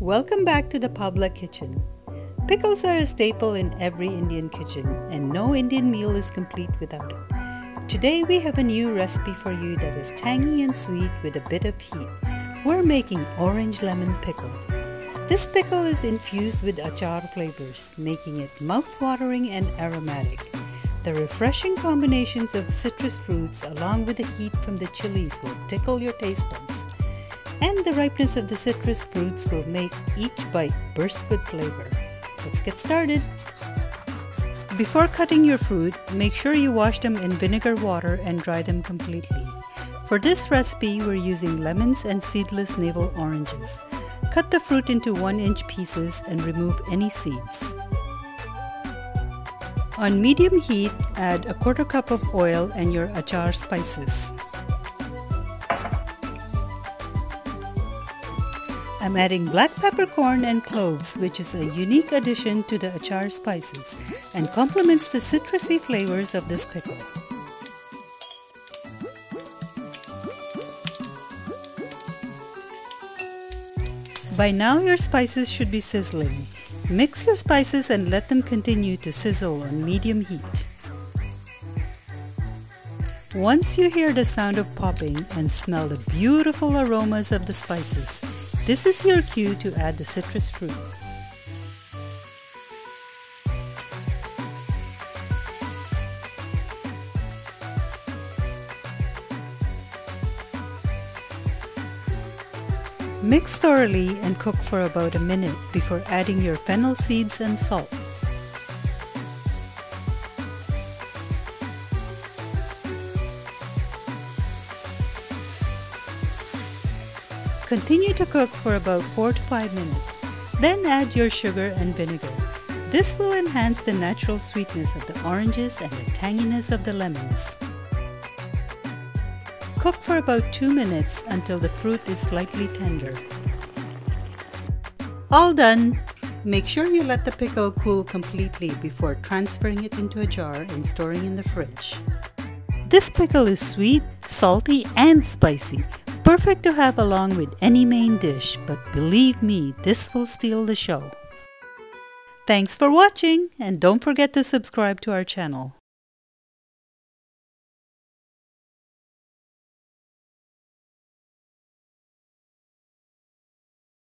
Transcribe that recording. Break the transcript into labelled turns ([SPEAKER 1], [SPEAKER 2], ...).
[SPEAKER 1] Welcome back to the Pabla kitchen. Pickles are a staple in every Indian kitchen, and no Indian meal is complete without it. Today we have a new recipe for you that is tangy and sweet with a bit of heat. We're making orange lemon pickle. This pickle is infused with Achaar flavors, making it mouth-watering and aromatic. The refreshing combinations of citrus fruits along with the heat from the chilies will tickle your taste buds. And the ripeness of the citrus fruits will make each bite burst with flavor. Let's get started. Before cutting your fruit, make sure you wash them in vinegar water and dry them completely. For this recipe, we're using lemons and seedless navel oranges. Cut the fruit into 1-inch pieces and remove any seeds. On medium heat, add a 1/4 cup of oil and your Achaar spices. I'm adding black peppercorn and cloves, which is a unique addition to the Achaar spices and complements the citrusy flavors of this pickle. By now your spices should be sizzling. Mix your spices and let them continue to sizzle on medium heat. Once you hear the sound of popping and smell the beautiful aromas of the spices, this is your cue to add the citrus fruit. Mix thoroughly and cook for about a minute before adding your fennel seeds and salt. Continue to cook for about 4 to 5 minutes. Then add your sugar and vinegar. This will enhance the natural sweetness of the oranges and the tanginess of the lemons. Cook for about 2 minutes until the fruit is slightly tender. All done! Make sure you let the pickle cool completely before transferring it into a jar and storing in the fridge. This pickle is sweet, salty, and spicy. Perfect to have along with any main dish, but believe me, this will steal the show. Thanks for watching, and don't forget to subscribe to our channel.